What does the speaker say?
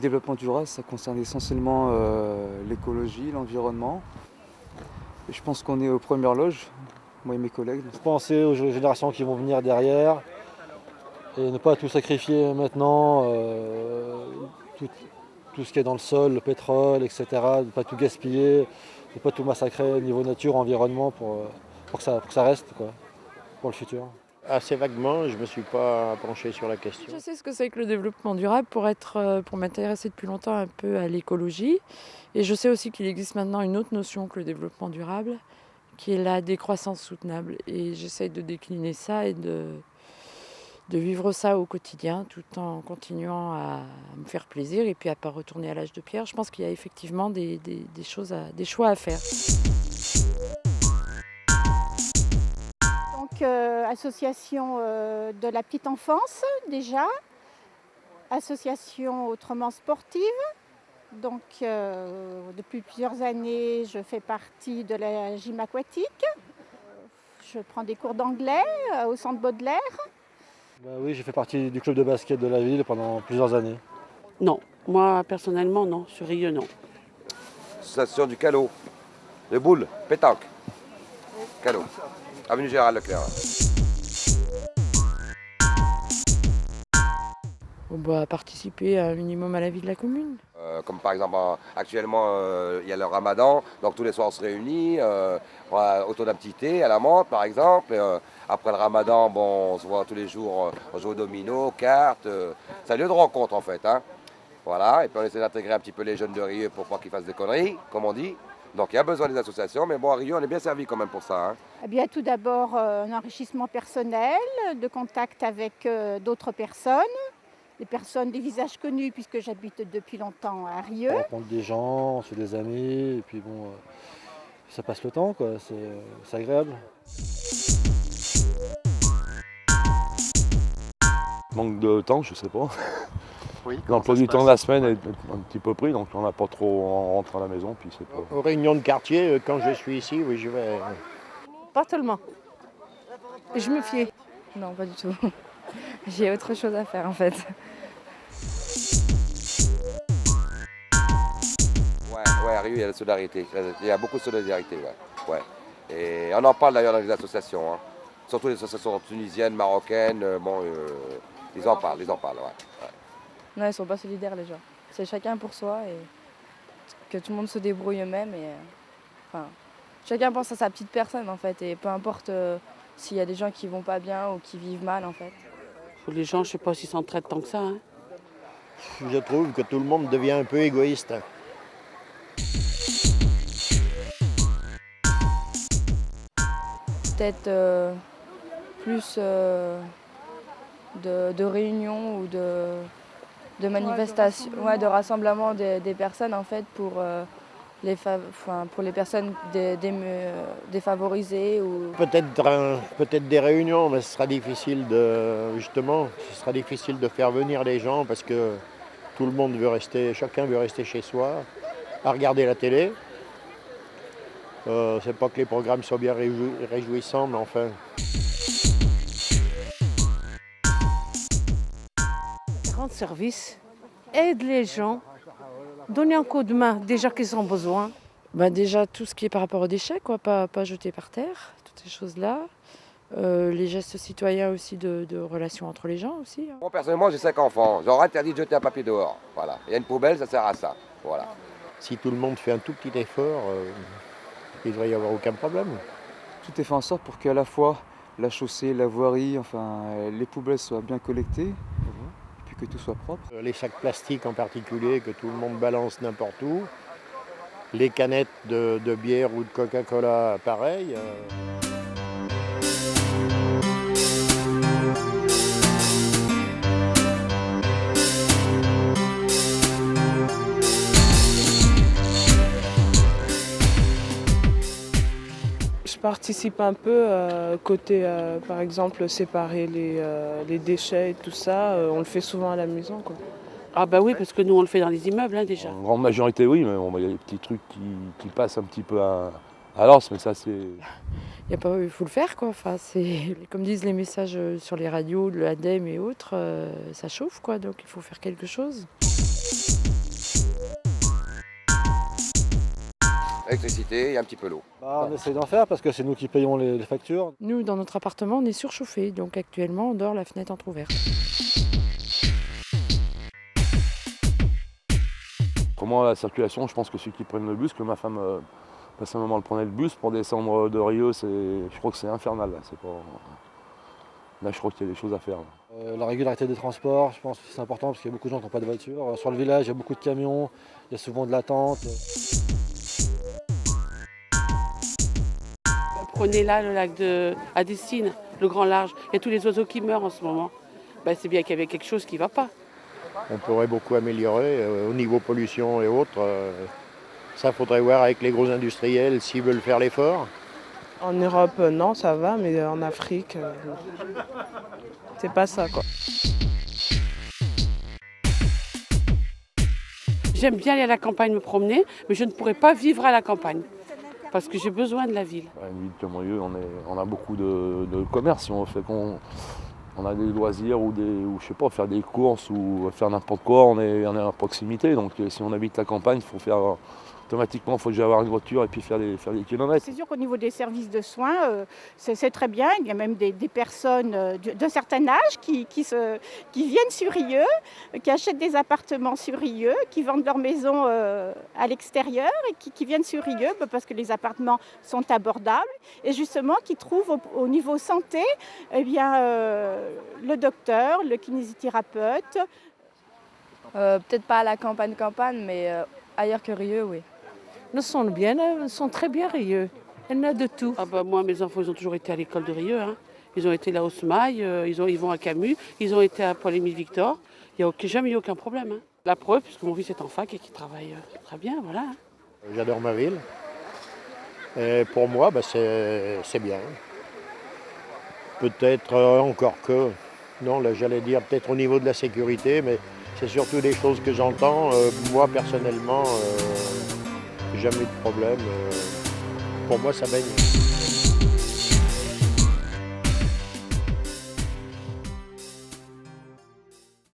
développement durable, ça concerne essentiellement l'écologie, l'environnement. Et je pense qu'on est aux premières loges, moi et mes collègues. Penser aux générations qui vont venir derrière et ne pas tout sacrifier maintenant, tout ce qui est dans le sol, le pétrole, etc. Ne pas tout gaspiller, ne pas tout massacrer au niveau nature, environnement pour que ça reste quoi, pour le futur. Assez vaguement, je ne me suis pas penché sur la question. Je sais ce que c'est que le développement durable pour m'intéresser depuis longtemps un peu à l'écologie. Et je sais aussi qu'il existe maintenant une autre notion que le développement durable, qui est la décroissance soutenable. Et j'essaye de décliner ça et de vivre ça au quotidien tout en continuant à me faire plaisir et puis à ne pas retourner à l'âge de pierre. Je pense qu'il y a effectivement des choix à faire. Donc, association de la petite enfance déjà, association autrement sportive. Donc depuis plusieurs années, je fais partie de la gym aquatique. Je prends des cours d'anglais au centre Baudelaire. Oui, j'ai fait partie du club de basket de la ville pendant plusieurs années. Non, moi personnellement non, sur Rieux non. Association du Calot, de boules, pétanque, Calot, avenue Gérald Leclerc. On doit participer un minimum à la vie de la commune. Comme par exemple, actuellement, il y a le ramadan, donc tous les soirs on se réunit, autour d'un petit thé à la menthe par exemple. Après le ramadan, bon, on se voit tous les jours, on joue au domino, aux cartes. C'est un lieu de rencontre en fait. Hein. Voilà, et puis on essaie d'intégrer un petit peu les jeunes de Rieux pour pas qu'ils fassent des conneries, comme on dit. Donc il y a besoin des associations, mais bon, à Rieux, on est bien servi quand même pour ça. Hein. Eh bien, tout d'abord, un enrichissement personnel, de contact avec d'autres personnes. Des personnes, des visages connus, puisque j'habite depuis longtemps à Rieux. On rencontre des gens, on se fait des amis, et puis bon, ça passe le temps, quoi. C'est agréable. Manque de temps, je sais pas. Oui, L'emploi du temps de la semaine est un petit peu pris, donc on n'a pas trop en rentrant à la maison. Puis c'est pas... Aux réunions de quartier, quand je suis ici, oui, je vais. Pas tellement. Je me fiais. Non, pas du tout. J'ai autre chose à faire en fait. Ouais, à Rieux, il y a la solidarité. Il y a beaucoup de solidarité, ouais. Et on en parle d'ailleurs dans les associations. Hein. Surtout les associations tunisiennes, marocaines, ils en parlent, ouais. Non, ils sont pas solidaires les gens. C'est chacun pour soi et que tout le monde se débrouille eux-mêmes. Chacun pense à sa petite personne en fait. Et peu importe s'il y a des gens qui vont pas bien ou qui vivent mal en fait. Les gens, je ne sais pas s'ils s'entraident tant que ça. Hein. Je trouve que tout le monde devient un peu égoïste. Peut-être plus de réunions ou de manifestations, de rassemblements des personnes en fait pour les personnes défavorisées. Ou... Peut-être des réunions, mais ce sera difficile de faire venir les gens parce que tout le monde chacun veut rester chez soi, à regarder la télé. C'est pas que les programmes soient bien réjouissants, mais enfin. Rendre service, aide les gens, donner un coup de main déjà qu'ils ont besoin. Déjà tout ce qui est par rapport aux déchets, quoi, pas jeter par terre, toutes ces choses-là. Les gestes citoyens aussi de relations entre les gens aussi. Hein. Moi personnellement j'ai 5 enfants, j'aurais interdit de jeter un papier dehors. Voilà. Il y a une poubelle, ça sert à ça. Voilà. Si tout le monde fait un tout petit effort, il ne devrait y avoir aucun problème. Tout est fait en sorte pour qu'à la fois la chaussée, la voirie, les poubelles soient bien collectées, et puis que tout soit propre. Les sacs plastiques en particulier, que tout le monde balance n'importe où. Les canettes de bière ou de Coca-Cola, pareil. Je participe un peu côté, par exemple, séparer les déchets et tout ça. On le fait souvent à la maison, quoi. Ah bah oui, parce que nous on le fait dans les immeubles déjà. En grande majorité oui, mais il y a des petits trucs qui passent un petit peu à l'os, mais ça c'est... Il faut le faire quoi, comme disent les messages sur les radios, le ADEME et autres, ça chauffe quoi, donc il faut faire quelque chose. électricité et un petit peu l'eau. On essaie d'en faire parce que c'est nous qui payons les factures. Nous, dans notre appartement, on est surchauffé, donc actuellement, on dort la fenêtre entrouverte. Pour moi, la circulation, je pense que ceux qui prennent le bus, que ma femme, personnellement, elle prenait le bus pour descendre de Rieux, je crois que c'est infernal. Là, là, je crois qu'il y a des choses à faire. La régularité des transports, je pense que c'est important parce qu'il y a beaucoup de gens qui n'ont pas de voiture. Sur le village, il y a beaucoup de camions, il y a souvent de l'attente. Prenez là le lac à Dessines, le grand large. Il y a tous les oiseaux qui meurent en ce moment. C'est bien qu'il y avait quelque chose qui ne va pas. On pourrait beaucoup améliorer au niveau pollution et autres. Ça, faudrait voir avec les gros industriels s'ils veulent faire l'effort. En Europe, non, ça va, mais en Afrique, c'est pas ça, quoi. J'aime bien aller à la campagne me promener, mais je ne pourrais pas vivre à la campagne. Parce que j'ai besoin de la ville. Une ville comme Rieux, on a beaucoup de commerce. On a des loisirs ou je sais pas, faire des courses ou faire n'importe quoi, on est à proximité. Donc si on habite la campagne, il faut faire automatiquement, il faut déjà avoir une voiture et puis faire des kilomètres. C'est sûr qu'au niveau des services de soins, c'est très bien. Il y a même des personnes d'un certain âge qui viennent sur Rieux, qui achètent des appartements sur Rieux, qui vendent leur maison à l'extérieur et qui viennent sur Rieux parce que les appartements sont abordables et justement qui trouvent au niveau santé le docteur, le kinésithérapeute. Peut-être pas à la campagne, mais ailleurs que Rieux, oui. Nous sommes bien, nous sommes très bien Rieux. Il y en a de tout. Moi, mes enfants, ils ont toujours été à l'école de Rieux. Hein. Ils ont été là au SMAI, ils vont à Camus, ils ont été à Paul-Émile-Victor. Il n'y a jamais eu aucun problème. Hein. La preuve, puisque mon fils est en fac et qu'il travaille très bien, voilà. Hein. J'adore ma ville. Et pour moi, c'est bien. Peut-être encore que, non, là j'allais dire peut-être au niveau de la sécurité, mais c'est surtout des choses que j'entends. Moi personnellement, jamais eu de problème. Pour moi ça baigne.